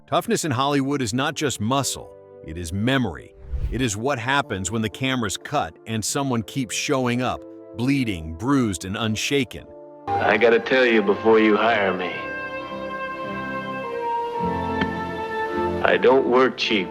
Toughness in Hollywood is not just muscle, it is memory. It is what happens when the camera's cut and someone keeps showing up, bleeding, bruised, and unshaken. I gotta tell you before you hire me. I don't work cheap.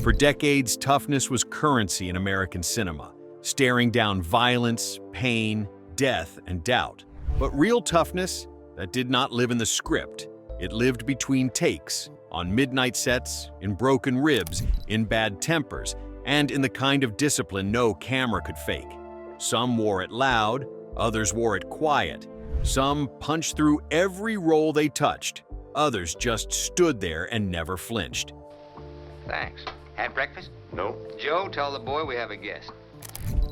For decades, toughness was currency in American cinema, staring down violence, pain, death, and doubt. But real toughness, that did not live in the script. It lived between takes, on midnight sets, in broken ribs, in bad tempers, and in the kind of discipline no camera could fake. Some wore it loud, others wore it quiet. Some punched through every role they touched. Others just stood there and never flinched. Thanks. Had breakfast? No. Joe, tell the boy we have a guest.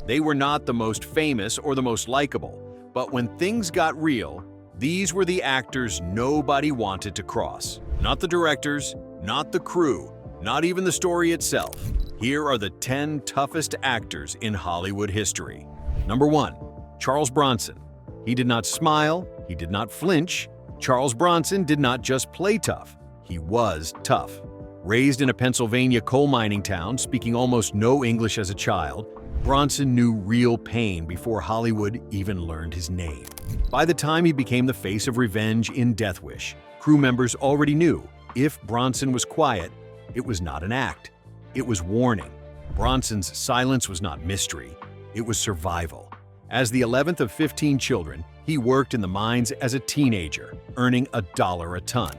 They were not the most famous or the most likable, but when things got real, these were the actors nobody wanted to cross. Not the directors, not the crew, not even the story itself. Here are the 10 toughest actors in Hollywood history. Number 1, Charles Bronson. He did not smile, he did not flinch. Charles Bronson did not just play tough, he was tough. Raised in a Pennsylvania coal mining town, speaking almost no English as a child, Bronson knew real pain before Hollywood even learned his name. By the time he became the face of revenge in Death Wish, crew members already knew if Bronson was quiet, it was not an act. It was warning. Bronson's silence was not mystery, it was survival. As the 11th of 15 children, he worked in the mines as a teenager, earning $1 a ton.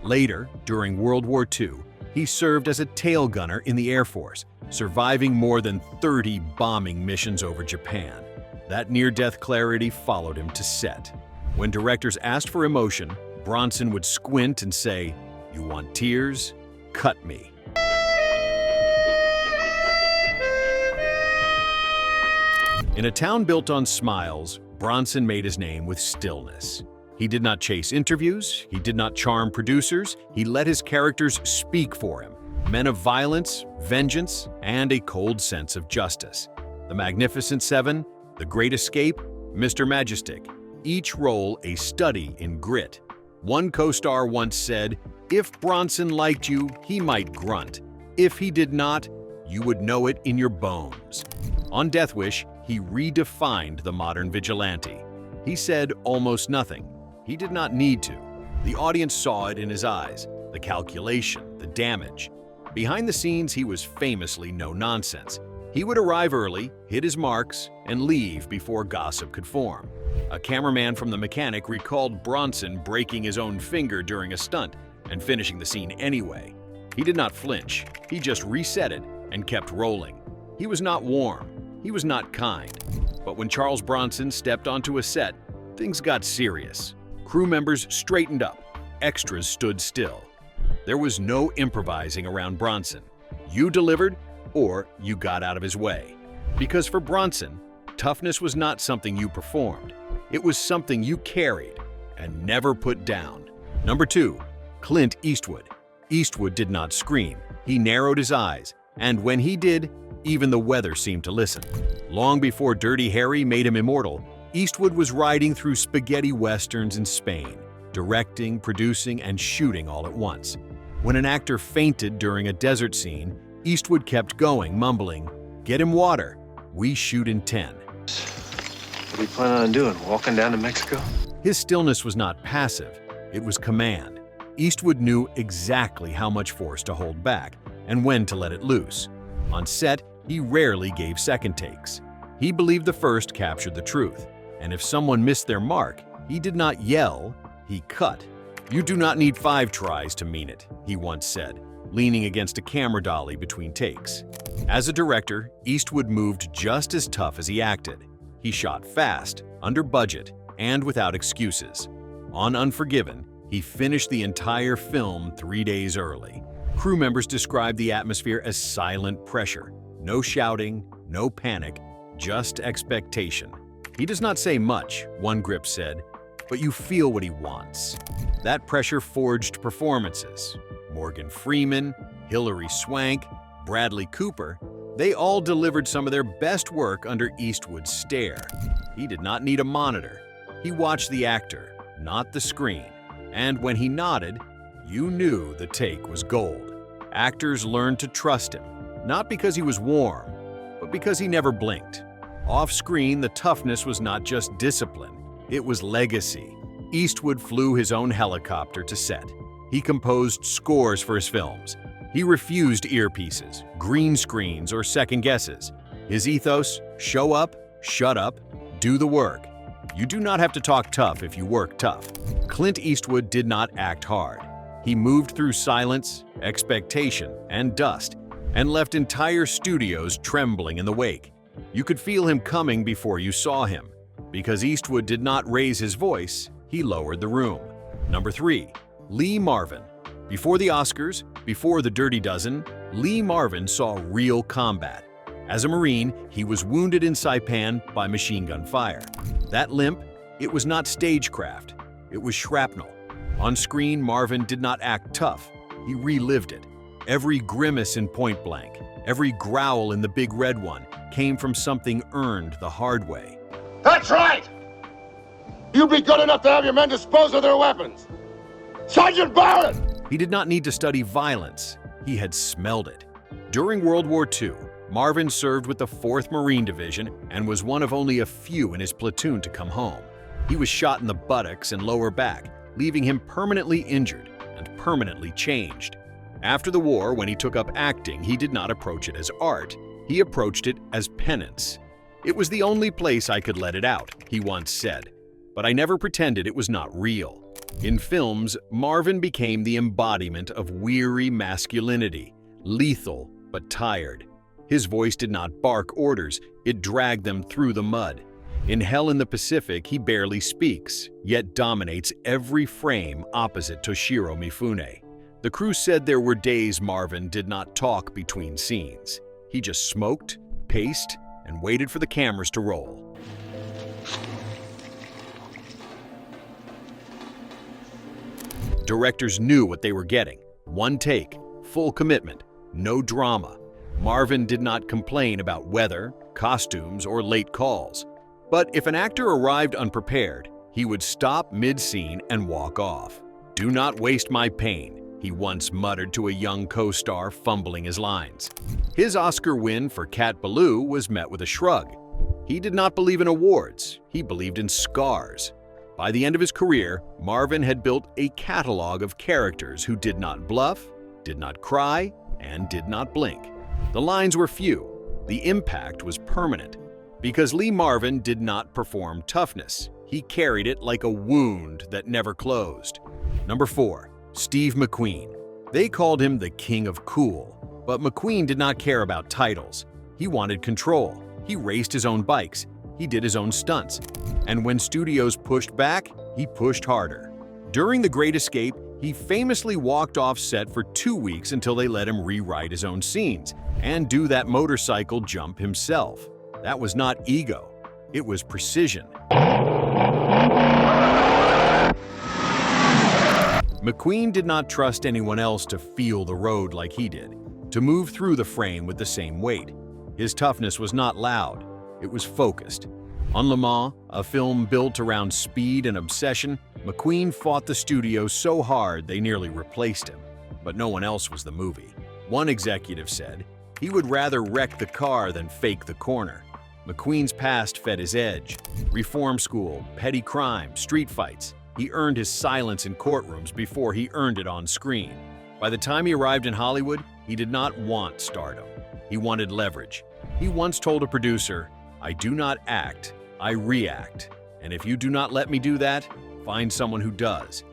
Later, during World War II, he served as a tail gunner in the Air Force, surviving more than 30 bombing missions over Japan. That near-death clarity followed him to set. When directors asked for emotion, Bronson would squint and say, "You want tears? Cut me." In a town built on smiles, Bronson made his name with stillness. He did not chase interviews, he did not charm producers, he let his characters speak for him. Men of violence, vengeance, and a cold sense of justice. The Magnificent Seven, The Great Escape, Mr. Majestic, each role a study in grit. One co-star once said, "If Bronson liked you, he might grunt. If he did not, you would know it in your bones." On Death Wish, he redefined the modern vigilante. He said almost nothing. He did not need to. The audience saw it in his eyes, the calculation, the damage. Behind the scenes, he was famously no nonsense. He would arrive early, hit his marks, and leave before gossip could form. A cameraman from The Mechanic recalled Bronson breaking his own finger during a stunt and finishing the scene anyway. He did not flinch, he just reset it and kept rolling. He was not warm, he was not kind. But when Charles Bronson stepped onto a set, things got serious. Crew members straightened up, extras stood still. There was no improvising around Bronson. You delivered, or you got out of his way. Because for Bronson, toughness was not something you performed. It was something you carried and never put down. Number 2, Clint Eastwood. Eastwood did not scream. He narrowed his eyes, and when he did, even the weather seemed to listen. Long before Dirty Harry made him immortal, Eastwood was riding through spaghetti westerns in Spain, directing, producing, and shooting all at once. When an actor fainted during a desert scene, Eastwood kept going, mumbling, "Get him water. We shoot in 10." What are you planning on doing, walking down to Mexico? His stillness was not passive, it was command. Eastwood knew exactly how much force to hold back and when to let it loose. On set, he rarely gave second takes. He believed the first captured the truth, and if someone missed their mark, he did not yell, he cut. "You do not need 5 tries to mean it," he once said, leaning against a camera dolly between takes. As a director, Eastwood moved just as tough as he acted. He shot fast, under budget, and without excuses. On Unforgiven, he finished the entire film 3 days early. Crew members described the atmosphere as silent pressure. No shouting, no panic, just expectation. "He does not say much," one grip said, "but you feel what he wants." That pressure forged performances. Morgan Freeman, Hilary Swank, Bradley Cooper, they all delivered some of their best work under Eastwood's stare. He did not need a monitor. He watched the actor, not the screen. And when he nodded, you knew the take was gold. Actors learned to trust him, not because he was warm, but because he never blinked. Off-screen, the toughness was not just discipline, it was legacy. Eastwood flew his own helicopter to set. He composed scores for his films. He refused earpieces, green screens, or second guesses. His ethos: show up, shut up, do the work. You do not have to talk tough if you work tough. Clint Eastwood did not act hard. He moved through silence, expectation, and dust, and left entire studios trembling in the wake. You could feel him coming before you saw him. Because Eastwood did not raise his voice, he lowered the room. Number 3. Lee Marvin. Before the Oscars, before the Dirty Dozen, Lee Marvin saw real combat. As a Marine, he was wounded in Saipan by machine gun fire. That limp, it was not stagecraft, it was shrapnel. On screen, Marvin did not act tough, he relived it. Every grimace in Point Blank, every growl in The Big Red One came from something earned the hard way. That's right! You be good enough to have your men dispose of their weapons. Sergeant Barron! He did not need to study violence, he had smelled it. During World War II, Marvin served with the 4th Marine Division and was one of only a few in his platoon to come home. He was shot in the buttocks and lower back, leaving him permanently injured and permanently changed. After the war, when he took up acting, he did not approach it as art, he approached it as penance. "It was the only place I could let it out," he once said, "but I never pretended it was not real." In films, Marvin became the embodiment of weary masculinity, lethal but tired. His voice did not bark orders, it dragged them through the mud. In Hell in the Pacific, he barely speaks, yet dominates every frame opposite Toshiro Mifune. The crew said there were days Marvin did not talk between scenes. He just smoked, paced, and waited for the cameras to roll. Directors knew what they were getting. One take, full commitment, no drama. Marvin did not complain about weather, costumes, or late calls. But if an actor arrived unprepared, he would stop mid-scene and walk off. "Do not waste my pain," he once muttered to a young co-star fumbling his lines. His Oscar win for Cat Ballou was met with a shrug. He did not believe in awards, he believed in scars. By the end of his career, Marvin had built a catalog of characters who did not bluff, did not cry, and did not blink. The lines were few, the impact was permanent. Because Lee Marvin did not perform toughness, he carried it like a wound that never closed. Number 4. Steve McQueen. They called him the King of Cool, but McQueen did not care about titles. He wanted control. He raced his own bikes. He did his own stunts. And when studios pushed back, he pushed harder. During The Great Escape, he famously walked off set for 2 weeks until they let him rewrite his own scenes and do that motorcycle jump himself. That was not ego, it was precision. McQueen did not trust anyone else to feel the road like he did, to move through the frame with the same weight. His toughness was not loud, it was focused. On Le Mans, a film built around speed and obsession, McQueen fought the studio so hard they nearly replaced him. But no one else was the movie. One executive said, he would rather wreck the car than fake the corner. McQueen's past fed his edge. Reform school, petty crime, street fights. He earned his silence in courtrooms before he earned it on screen. By the time he arrived in Hollywood, he did not want stardom. He wanted leverage. He once told a producer, "I do not act, I react. And if you do not let me do that, find someone who does."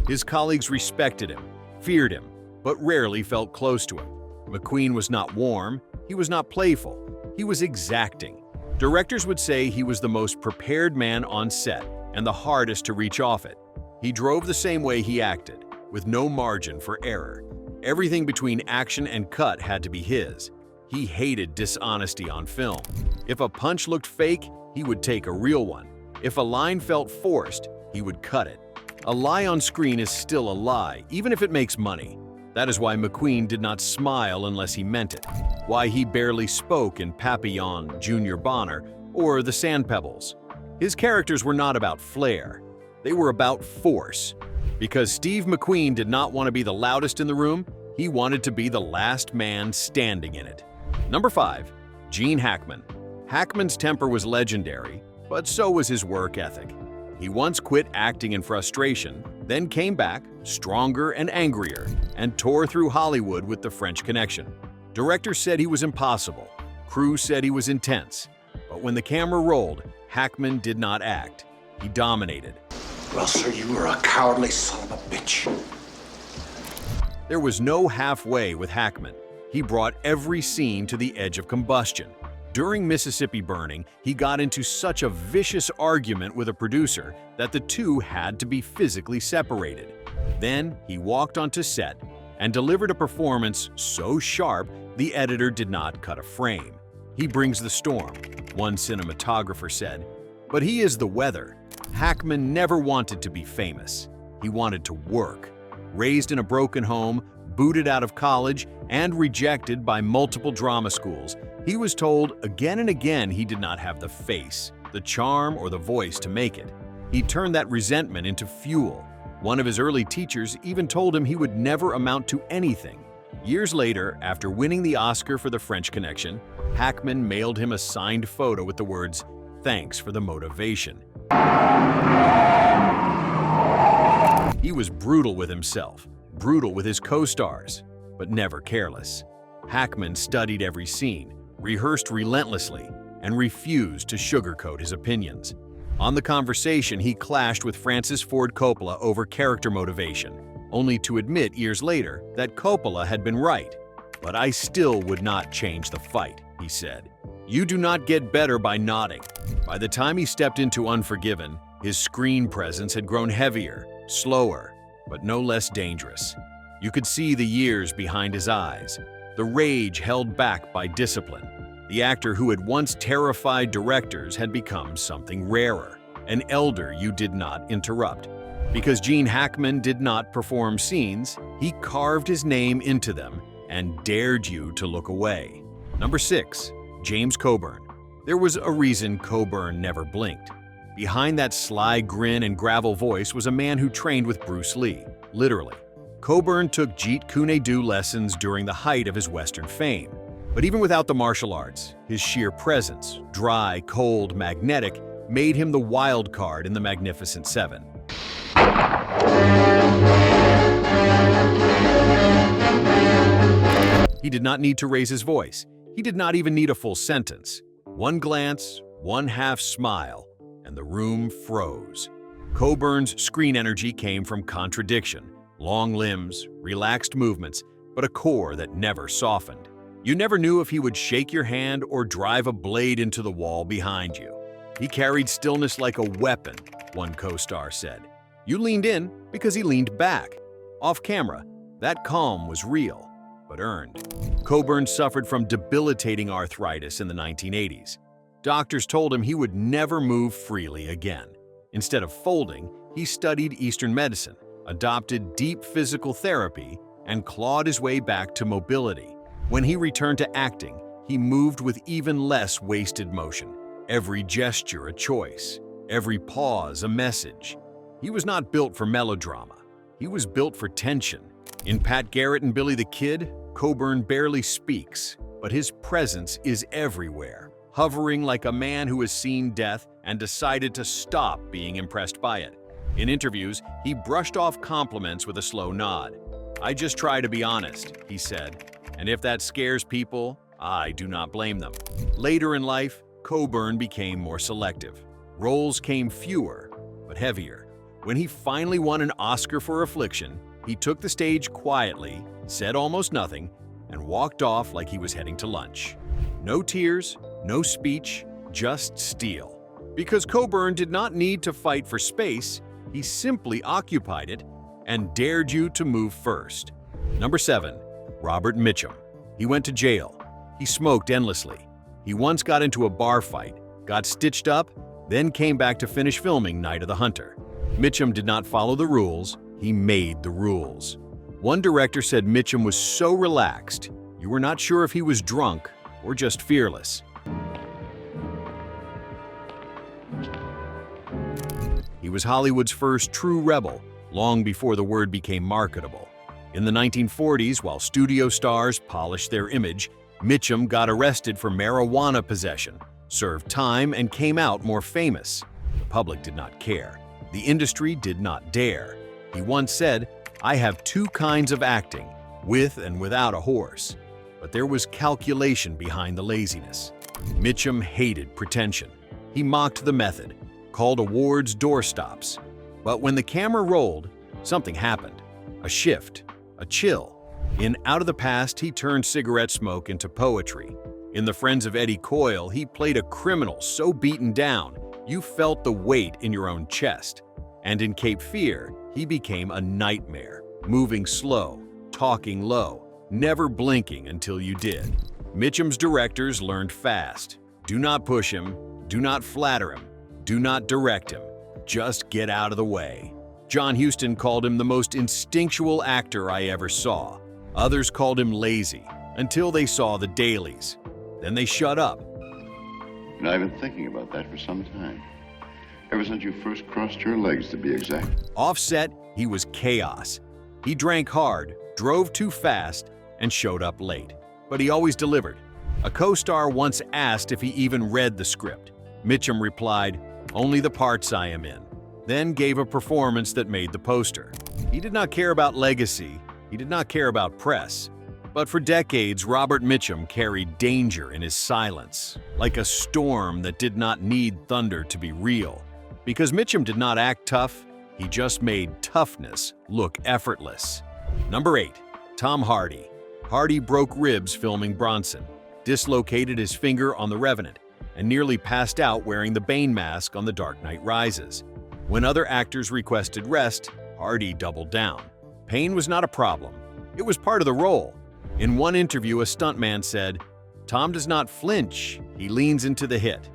His colleagues respected him, feared him, but rarely felt close to him. McQueen was not warm, he was not playful, he was exacting. Directors would say he was the most prepared man on set and the hardest to reach off it. He drove the same way he acted, with no margin for error. Everything between action and cut had to be his. He hated dishonesty on film. If a punch looked fake, he would take a real one. If a line felt forced, he would cut it. A lie on screen is still a lie, even if it makes money. That is why McQueen did not smile unless he meant it, why he barely spoke in Papillon, Junior Bonner, or The Sand Pebbles. His characters were not about flair. They were about force. Because Steve McQueen did not want to be the loudest in the room, he wanted to be the last man standing in it. Number 5. Gene Hackman. Hackman's temper was legendary, but so was his work ethic. He once quit acting in frustration, then came back, stronger and angrier, and tore through Hollywood with The French Connection. Directors said he was impossible. Crew said he was intense. But when the camera rolled, Hackman did not act. He dominated. Well, sir, you were a cowardly son of a bitch. There was no halfway with Hackman. He brought every scene to the edge of combustion. During Mississippi Burning, he got into such a vicious argument with a producer that the two had to be physically separated. Then he walked onto set and delivered a performance so sharp the editor did not cut a frame. He brings the storm, one cinematographer said, but he is the weather. Hackman never wanted to be famous. He wanted to work. Raised in a broken home, booted out of college, and rejected by multiple drama schools, he was told again and again he did not have the face, the charm, or the voice to make it. He turned that resentment into fuel. One of his early teachers even told him he would never amount to anything. Years later, after winning the Oscar for The French Connection, Hackman mailed him a signed photo with the words, "Thanks for the motivation." He was brutal with himself, brutal with his co-stars, but never careless. Hackman studied every scene, rehearsed relentlessly, and refused to sugarcoat his opinions. On The Conversation, he clashed with Francis Ford Coppola over character motivation, only to admit years later that Coppola had been right. "But I still would not change the fight," he said. You do not get better by nodding. By the time he stepped into Unforgiven, his screen presence had grown heavier, slower, but no less dangerous. You could see the years behind his eyes, the rage held back by discipline. The actor who had once terrified directors had become something rarer, an elder you did not interrupt. Because Gene Hackman did not perform scenes, he carved his name into them and dared you to look away. Number 6. James Coburn. There was a reason Coburn never blinked. Behind that sly grin and gravel voice was a man who trained with Bruce Lee, literally. Coburn took Jeet Kune Do lessons during the height of his Western fame. But even without the martial arts, his sheer presence, dry, cold, magnetic, made him the wild card in the Magnificent Seven. He did not need to raise his voice. He did not even need a full sentence. One glance, one half smile, and the room froze. Coburn's screen energy came from contradiction, long limbs, relaxed movements, but a core that never softened. You never knew if he would shake your hand or drive a blade into the wall behind you. He carried stillness like a weapon, one co-star said. You leaned in because he leaned back. Off camera, that calm was real, but earned. Coburn suffered from debilitating arthritis in the 1980s. Doctors told him he would never move freely again. Instead of folding, he studied Eastern medicine, adopted deep physical therapy, and clawed his way back to mobility. When he returned to acting, he moved with even less wasted motion. Every gesture a choice, every pause a message. He was not built for melodrama. He was built for tension. In Pat Garrett and Billy the Kid, Coburn barely speaks, but his presence is everywhere, hovering like a man who has seen death and decided to stop being impressed by it. In interviews, he brushed off compliments with a slow nod. "I just try to be honest," he said, "and if that scares people, I do not blame them." Later in life, Coburn became more selective. Roles came fewer, but heavier. When he finally won an Oscar for Affliction, he took the stage quietly, said almost nothing, and walked off like he was heading to lunch. No tears, no speech, just steel. Because Coburn did not need to fight for space, he simply occupied it and dared you to move first. Number 7. Robert Mitchum. He went to jail. He smoked endlessly. He once got into a bar fight, got stitched up, then came back to finish filming Night of the Hunter. Mitchum did not follow the rules, he made the rules. One director said Mitchum was so relaxed, you were not sure if he was drunk or just fearless. was Hollywood's first true rebel, long before the word became marketable. In the 1940s, while studio stars polished their image, Mitchum got arrested for marijuana possession, served time, and came out more famous. The public did not care. The industry did not dare. He once said, "I have two kinds of acting, with and without a horse." But there was calculation behind the laziness. Mitchum hated pretension. He mocked the method, called awards doorstops. But when the camera rolled, something happened. A shift, a chill. In Out of the Past, he turned cigarette smoke into poetry. In The Friends of Eddie Coyle, he played a criminal so beaten down, you felt the weight in your own chest. And in Cape Fear, he became a nightmare, moving slow, talking low, never blinking until you did. Mitchum's directors learned fast. Do not push him, do not flatter him, do not direct him, just get out of the way. John Huston called him the most instinctual actor I ever saw. Others called him lazy, until they saw the dailies. Then they shut up. You know, I've been thinking about that for some time. Ever since you first crossed your legs, to be exact. Offset, he was chaos. He drank hard, drove too fast, and showed up late. But he always delivered. A co-star once asked if he even read the script. Mitchum replied, "Only the parts I am in," then gave a performance that made the poster. He did not care about legacy. He did not care about press. But for decades, Robert Mitchum carried danger in his silence, like a storm that did not need thunder to be real. Because Mitchum did not act tough, he just made toughness look effortless. Number 8. Tom Hardy. Hardy broke ribs filming Bronson, dislocated his finger on The Revenant, and nearly passed out wearing the Bane mask on The Dark Knight Rises. When other actors requested rest, Hardy doubled down. Pain was not a problem. It was part of the role. In one interview, a stuntman said, "Tom does not flinch, he leans into the hit."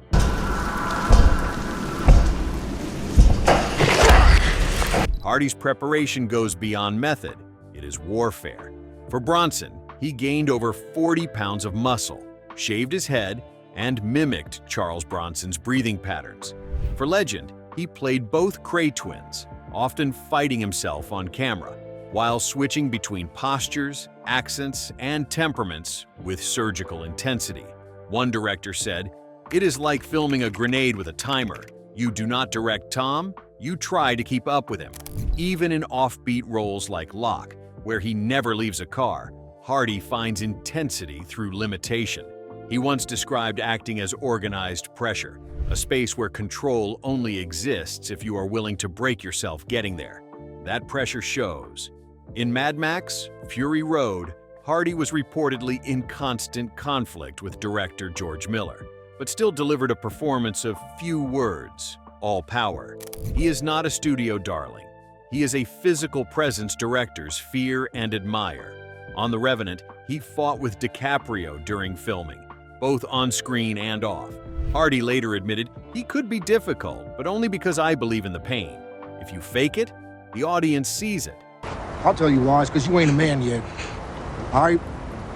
Hardy's preparation goes beyond method. It is warfare. For Bronson, he gained over 40 pounds of muscle, shaved his head, and mimicked Charles Bronson's breathing patterns. For Legend, he played both Crowe twins, often fighting himself on camera, while switching between postures, accents, and temperaments with surgical intensity. One director said, "It is like filming a grenade with a timer. You do not direct Tom, you try to keep up with him." Even in offbeat roles like Locke, where he never leaves a car, Hardy finds intensity through limitation. He once described acting as organized pressure, a space where control only exists if you are willing to break yourself getting there. That pressure shows. In Mad Max, Fury Road, Hardy was reportedly in constant conflict with director George Miller, but still delivered a performance of few words, all power. He is not a studio darling. He is a physical presence directors fear and admire. On The Revenant, he fought with DiCaprio during filming, both on screen and off. Hardy later admitted, "He could be difficult, but only because I believe in the pain. If you fake it, the audience sees it." I'll tell you why. It's because you ain't a man yet. All right?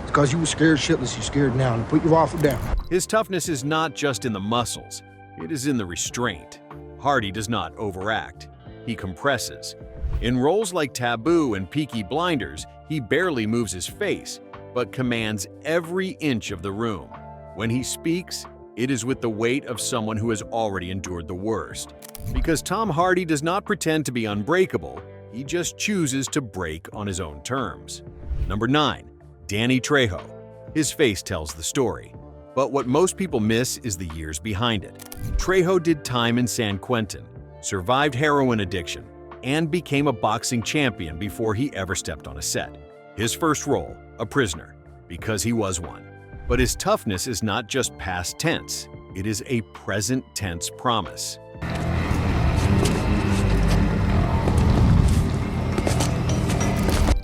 It's because you were scared shitless. You're scared now. And put your rifle down. His toughness is not just in the muscles. It is in the restraint. Hardy does not overact. He compresses. In roles like Taboo and Peaky Blinders, he barely moves his face, but commands every inch of the room. When he speaks, it is with the weight of someone who has already endured the worst. Because Tom Hardy does not pretend to be unbreakable, he just chooses to break on his own terms. Number 9. Danny Trejo. His face tells the story. But what most people miss is the years behind it. Trejo did time in San Quentin, survived heroin addiction, and became a boxing champion before he ever stepped on a set. His first role, a prisoner, because he was one. But his toughness is not just past tense, it is a present tense promise.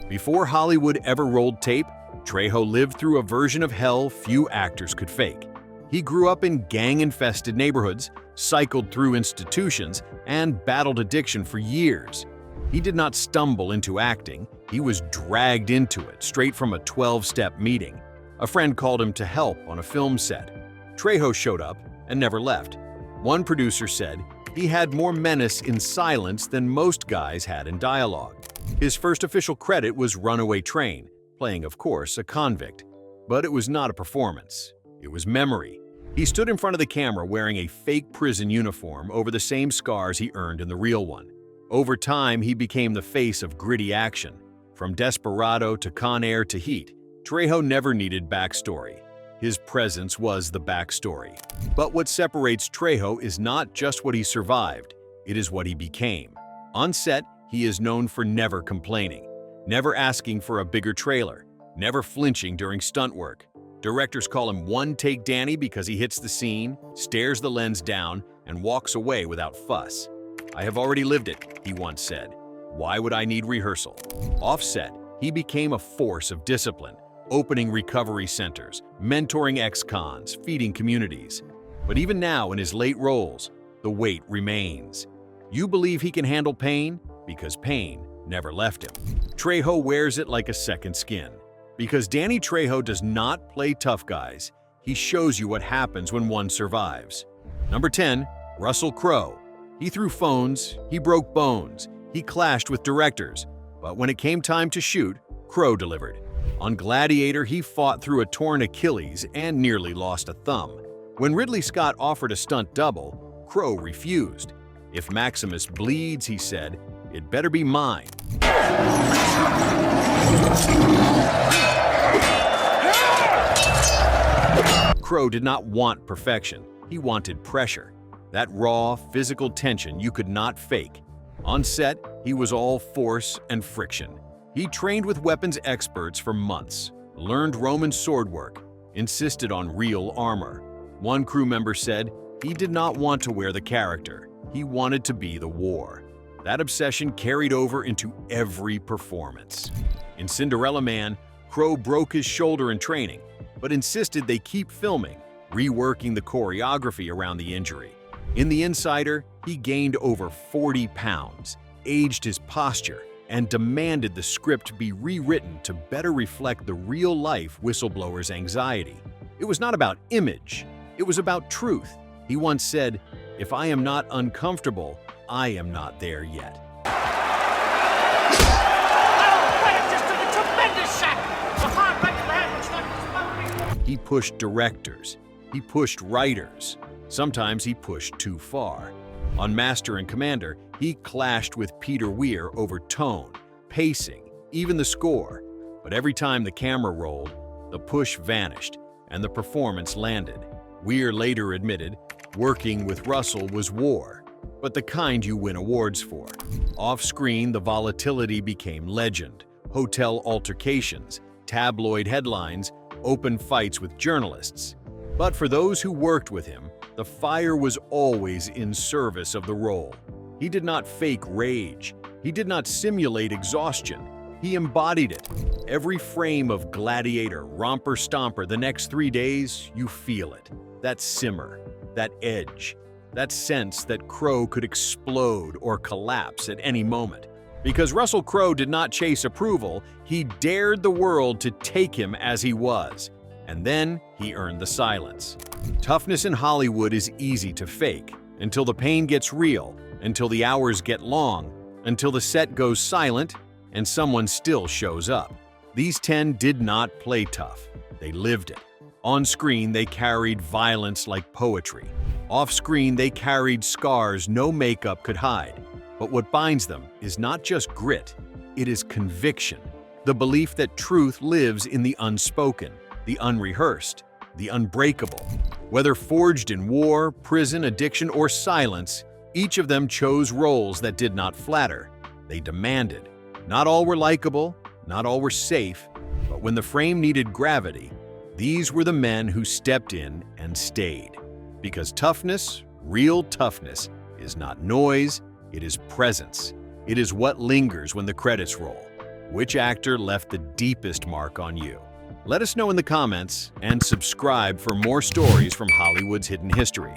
Before Hollywood ever rolled tape, Trejo lived through a version of hell few actors could fake. He grew up in gang-infested neighborhoods, cycled through institutions, and battled addiction for years. He did not stumble into acting, he was dragged into it straight from a 12-step meeting. A friend called him to help on a film set. Trejo showed up and never left. One producer said, He had more menace in silence than most guys had in dialogue. His first official credit was Runaway Train, playing, of course, a convict. But it was not a performance. It was memory. He stood in front of the camera wearing a fake prison uniform over the same scars he earned in the real one. Over time, he became the face of gritty action. From Desperado to Con Air to Heat, Trejo never needed backstory. His presence was the backstory. But what separates Trejo is not just what he survived, it is what he became. On set, he is known for never complaining, never asking for a bigger trailer, never flinching during stunt work. Directors call him one-take Danny because he hits the scene, stares the lens down, and walks away without fuss. "I have already lived it," he once said. "Why would I need rehearsal?" Offset, he became a force of discipline, opening recovery centers, mentoring ex-cons, feeding communities. But even now, in his late roles, the weight remains. You believe he can handle pain because pain never left him. Trejo wears it like a second skin. Because Danny Trejo does not play tough guys, he shows you what happens when one survives. Number 10, Russell Crowe. He threw phones, he broke bones, he clashed with directors, but when it came time to shoot, Crowe delivered. On Gladiator, he fought through a torn Achilles and nearly lost a thumb. When Ridley Scott offered a stunt double, Crowe refused. "If Maximus bleeds," he said, "it better be mine." Crowe did not want perfection, he wanted pressure. That raw, physical tension you could not fake. On set, he was all force and friction. He trained with weapons experts for months, learned Roman sword work, insisted on real armor. One crew member said he did not want to wear the character, he wanted to be the war. That obsession carried over into every performance. In Cinderella Man, Crowe broke his shoulder in training, but insisted they keep filming, reworking the choreography around the injury. In The Insider, he gained over 40 pounds, aged his posture, and demanded the script be rewritten to better reflect the real-life whistleblower's anxiety. It was not about image, it was about truth. He once said, "If I am not uncomfortable, I am not there yet." He pushed directors, he pushed writers, sometimes he pushed too far. On Master and Commander, he clashed with Peter Weir over tone, pacing, even the score. But every time the camera rolled, the push vanished and the performance landed. Weir later admitted, working with Russell was war, but the kind you win awards for. Off-screen, the volatility became legend. Hotel altercations, tabloid headlines, open fights with journalists. But for those who worked with him, the fire was always in service of the role. He did not fake rage. He did not simulate exhaustion. He embodied it. Every frame of Gladiator, Romper Stomper, the next 3 days, you feel it. That simmer, that edge, that sense that Crowe could explode or collapse at any moment. Because Russell Crowe did not chase approval, he dared the world to take him as he was. And then he earned the silence. Toughness in Hollywood is easy to fake, until the pain gets real, until the hours get long, until the set goes silent, and someone still shows up. These 10 did not play tough. They lived it. On screen, they carried violence like poetry. Off screen, they carried scars no makeup could hide. But what binds them is not just grit, it is conviction. The belief that truth lives in the unspoken, the unrehearsed, the unbreakable. Whether forged in war, prison, addiction, or silence, each of them chose roles that did not flatter. They demanded. Not all were likable, not all were safe, but when the frame needed gravity, these were the men who stepped in and stayed. Because toughness, real toughness, is not noise, it is presence. It is what lingers when the credits roll. Which actor left the deepest mark on you? Let us know in the comments and subscribe for more stories from Hollywood's hidden history.